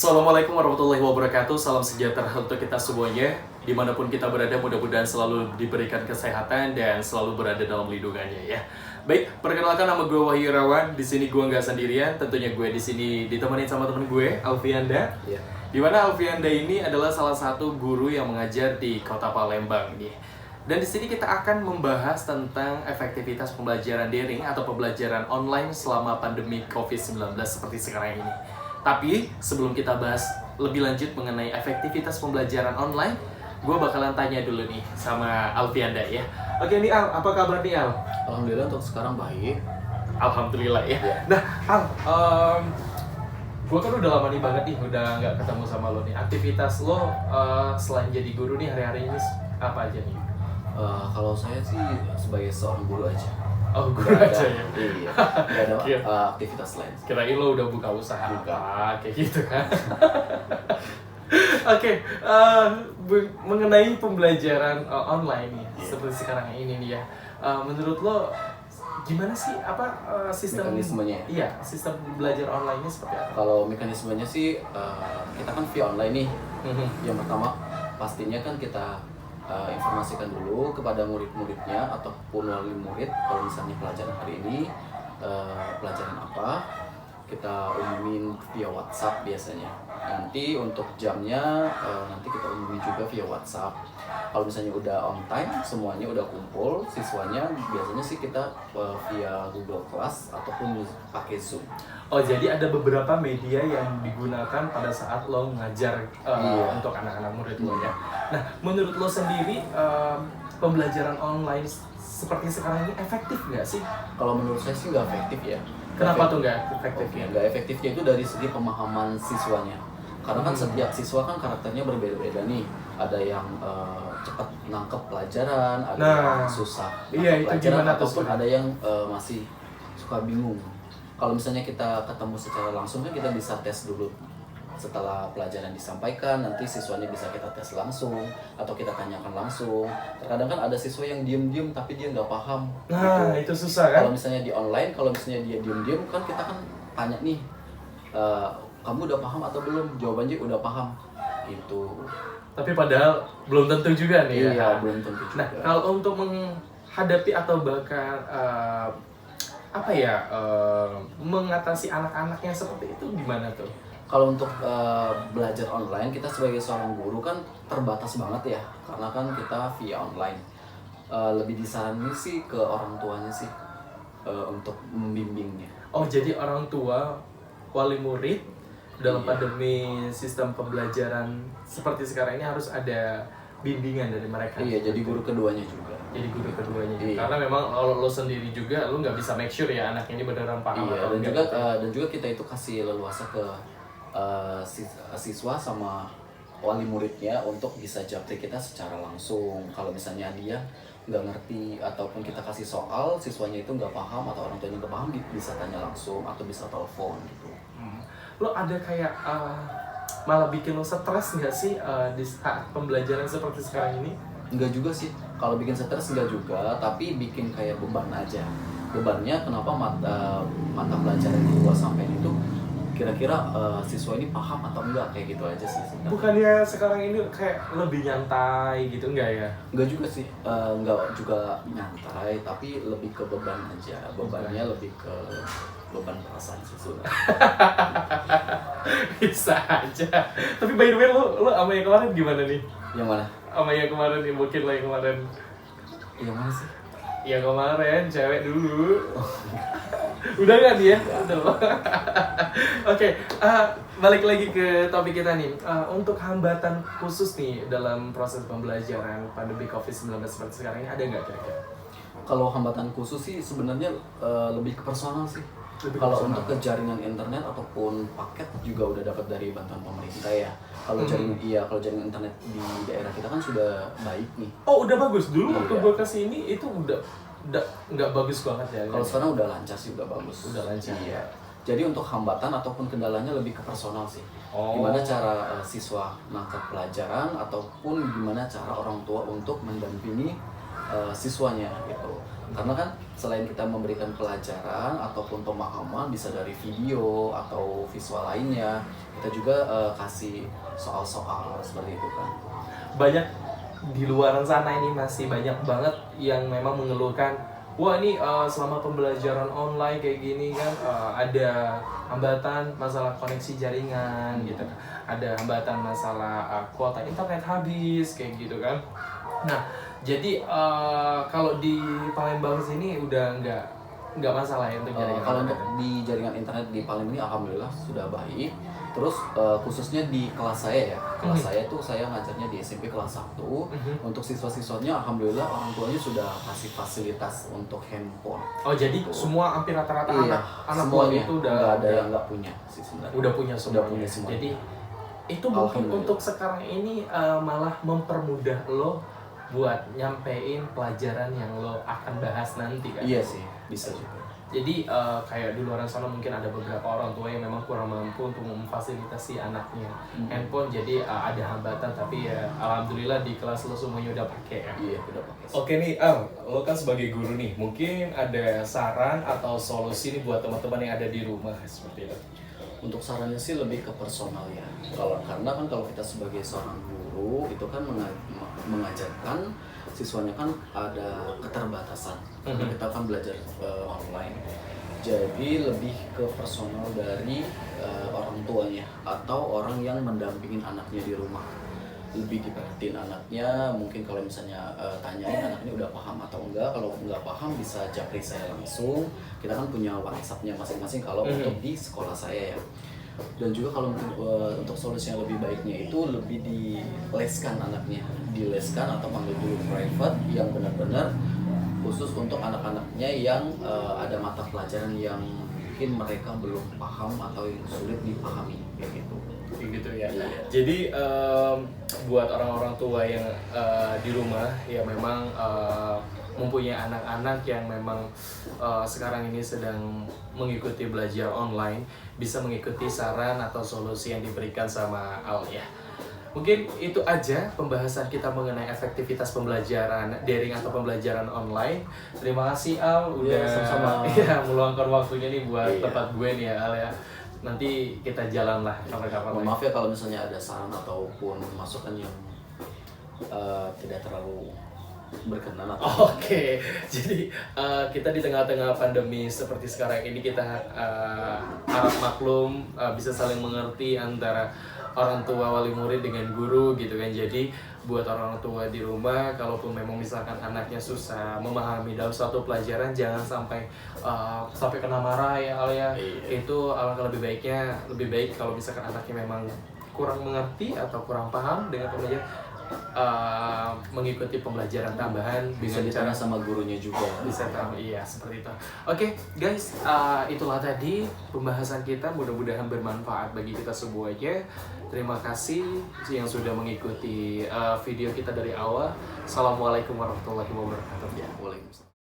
Assalamualaikum warahmatullahi wabarakatuh. Salam sejahtera untuk kita semuanya. Dimanapun kita berada, mudah-mudahan selalu diberikan kesehatan dan selalu berada dalam lindungannya ya. Baik, perkenalkan nama gue Wahyu Irawan. Di sini gue nggak sendirian. Tentunya gue di sini ditemenin sama temen gue, Alfianda. Iya. Dimana Alfianda ini adalah salah satu guru yang mengajar di Kota Palembang nih. Dan di sini kita akan membahas tentang efektivitas pembelajaran daring atau pembelajaran online selama pandemi COVID-19 seperti sekarang ini. Tapi sebelum kita bahas lebih lanjut mengenai efektivitas pembelajaran online, gue bakalan tanya dulu nih sama Alfianda ya. Oke nih Al, apa kabar nih Al? Alhamdulillah untuk sekarang baik. Alhamdulillah ya. Ya. Nah Al, gue kan udah lama nih banget nih udah nggak ketemu sama lo nih. Aktivitas lo selain jadi guru nih hari-hari ini apa aja nih? Kalau saya sih sebagai seorang guru aja. Oh, guru Nggak aja ada, ya? Iya, nggak ada Iya. aktivitas lain. Kirain lo udah buka usaha Buka. apa, kayak gitu kan? Oke, mengenai pembelajaran online nih, Iya. seperti sekarang ini nih ya, menurut lo gimana sih sistem Mekanismenya? Iya, sistem belajar online-nya seperti apa? Kalau mekanismenya sih kita kan via online nih. Mhm. Yang pertama pastinya kan kita informasikan dulu kepada murid-muridnya ataupun wali murid kalau misalnya pelajaran hari ini pelajaran apa, kita umumin via WhatsApp biasanya. Nanti untuk jamnya nanti kita umumin juga via WhatsApp. Kalau misalnya udah on time, semuanya udah kumpul, siswanya biasanya sih kita via Google Class ataupun pakai Zoom. Oh, jadi ada beberapa media yang digunakan pada saat lo ngajar Iya. untuk anak-anak murid lo ya. Nah, menurut lo sendiri pembelajaran online seperti sekarang ini efektif nggak sih? Kalau menurut saya sih nggak efektif ya. Kenapa tuh nggak efektif Oke, ya? nggak efektifnya itu dari segi pemahaman siswanya. Karena kan setiap siswa kan karakternya berbeda-beda nih. Ada yang cepat nangkep pelajaran, ada Nah, yang susah iya, nangkep itu gimana tuh ataupun sebenarnya? ada yang masih suka bingung. Kalau misalnya kita ketemu secara langsung kan kita bisa tes dulu. Setelah pelajaran disampaikan, nanti siswanya bisa kita tes langsung atau kita tanyakan langsung. Terkadang kan ada siswa yang diem-diem tapi dia nggak paham. Nah, gitu. itu susah kan? Kalau misalnya di online, kalau misalnya dia diem-diem kan kita kan tanya nih, kamu udah paham atau belum? Jawabannya udah paham. Gitu. Tapi padahal belum tentu juga nih ya. Iya, belum tentu juga. Nah, kalau untuk menghadapi atau bahkan mengatasi anak-anak yang seperti itu gimana tuh? Kalau untuk belajar online, kita sebagai seorang guru kan terbatas banget ya, karena kan kita via online. Lebih disaranin sih ke orang tuanya sih untuk membimbingnya. Oh, jadi orang tua, wali murid dalam Iya. pandemi sistem pembelajaran seperti sekarang ini harus ada bimbingan dari mereka. Iya, jadi guru keduanya juga. Jadi guru keduanya. Iya. Karena memang kalau lo sendiri juga lo nggak bisa make sure ya anak ini beneran paham Iya, atau dan enggak. juga dan juga kita itu kasih leluasa ke siswa sama wali muridnya untuk bisa japri kita secara langsung. Kalau misalnya dia nggak ngerti ataupun kita kasih soal, siswanya itu nggak paham atau orang tuanya nggak paham, bisa tanya langsung atau bisa telepon gitu. Lo ada kayak malah bikin lo stres nggak sih di saat pembelajaran seperti sekarang ini? Enggak juga sih, kalau bikin stres enggak juga, tapi bikin kayak beban aja. Bebannya kenapa mata pelajaran yang gua sampein itu kira-kira siswa ini paham atau enggak, kayak gitu aja sih sebenarnya. Bukannya sekarang ini kayak lebih nyantai gitu enggak ya? Enggak juga sih, enggak juga nyantai, tapi lebih ke beban aja. Bebannya lebih ke beban perasaan siswa. Bisa aja. Tapi by the way lo sama yang kemarin gimana nih? Yang mana? Sama yang kemarin nih, mungkin lo yang kemarin. Yang mana sih? Yang kemarin cewek dulu. Udah nggak nih ya? Udah. Oke, balik lagi ke topik kita nih. Untuk hambatan khusus nih dalam proses pembelajaran pandemi COVID-19 seperti sekarang ini ada nggak kira-kira? Kalau hambatan khusus sih sebenarnya lebih ke personal sih. Lebih Kalau personal. untuk ke jaringan internet ataupun paket juga udah dapat dari bantuan pemerintah ya. Kalau jaringan internet di daerah kita kan sudah baik nih. Oh, udah bagus. Dulu waktu Iya. gue kesini itu udah nggak bagus banget ya. Kalau sekarang udah lancar sih, udah bagus. Udah lancar. Iya. Jadi untuk hambatan ataupun kendalanya lebih ke personal sih. Oh. Gimana cara siswa nangkep pelajaran ataupun gimana cara orang tua untuk mendampingi siswanya gitu. Karena kan selain kita memberikan pelajaran ataupun pemahaman bisa dari video atau visual lainnya, kita juga kasih soal-soal seperti itu kan. Banyak di luar sana ini masih banyak banget yang memang mengeluhkan, wah ini selama pembelajaran online kayak gini kan ada hambatan masalah koneksi jaringan gitu, ada hambatan masalah kuota internet habis kayak gitu kan. Nah jadi kalau di Palembang sini udah nggak masalah ya untuk jaringan Kalau internet. untuk di jaringan internet di Palembang ini alhamdulillah sudah baik. Terus khususnya di kelas saya ya, kelas saya tuh saya ngajarnya di SMP kelas 1. Untuk siswa-siswanya alhamdulillah orang tuanya sudah kasih fasilitas untuk handphone. Oh jadi semua hampir rata-rata Iya, anak semuanya itu udah nggak ada yang nggak punya sih sebenarnya. udah punya semuanya. Udah punya semuanya. Jadi itu mungkin Alhamdulillah. untuk sekarang ini malah mempermudah lo buat nyampein pelajaran yang lo akan bahas nanti kan. Iya sih, bisa juga. Jadi kayak di luar sana mungkin ada beberapa orang tua yang memang kurang mampu untuk memfasilitasi anaknya handphone, jadi ada hambatan, tapi ya alhamdulillah di kelas lo semuanya udah pakai ya. Iya, udah pakai. Oke nih, lo kan sebagai guru nih, mungkin ada saran atau solusi nih buat teman-teman yang ada di rumah seperti itu. Untuk sarannya sih lebih ke personal ya. Karena kan kalau kita sebagai seorang guru itu kan mengajarkan siswanya kan ada keterbatasan. Karena kita kan belajar online. Jadi lebih ke personal dari orang tuanya atau orang yang mendampingin anaknya di rumah. Lebih diperhatiin anaknya, mungkin kalau misalnya tanyain anaknya udah paham atau enggak. Kalau nggak paham bisa japri saya langsung. Kita kan punya WhatsApp-nya masing-masing kalau untuk di sekolah saya ya. Dan juga kalau mungkin untuk solusi yang lebih baiknya itu lebih dileskan anaknya, dileskan atau panggil dulu private yang benar-benar khusus untuk anak-anaknya yang ada mata pelajaran yang mungkin mereka belum paham atau yang sulit dipahami kayak gitu. Kayak gitu ya. Iya. Jadi buat orang-orang tua yang di rumah ya memang mempunyai anak-anak yang memang sekarang ini sedang mengikuti belajar online, bisa mengikuti saran atau solusi yang diberikan sama Al ya. Mungkin itu aja pembahasan kita mengenai efektivitas pembelajaran daring atau pembelajaran online. Terima kasih Al udah sama-sama. ya, meluangkan waktunya nih buat Iya. tempat gue nih ya Al ya. Nanti kita jalan lah kapan-kapan. Mohon maaf ya kalau misalnya ada saran ataupun masukan yang tidak terlalu berkenan atau Oke, jadi kita di tengah-tengah pandemi seperti sekarang ini kita harap maklum, bisa saling mengerti antara orang tua wali murid dengan guru gitu kan. Jadi buat orang tua di rumah, kalaupun memang misalkan anaknya susah memahami dalam suatu pelajaran, jangan sampai kena marah ya Al ya. Iya. Itu alangkah lebih baik kalau misalkan anaknya memang kurang mengerti atau kurang paham dengan pembelajaran, mengikuti pembelajaran tambahan bisa dengan cara ditanya sama gurunya juga. bisa tahu, iya seperti itu. Oke guys, itulah tadi pembahasan kita, mudah-mudahan bermanfaat bagi kita semuanya. Terima kasih yang sudah mengikuti video kita dari awal. Assalamualaikum warahmatullahi wabarakatuh. Ya, Waalaikumsalam.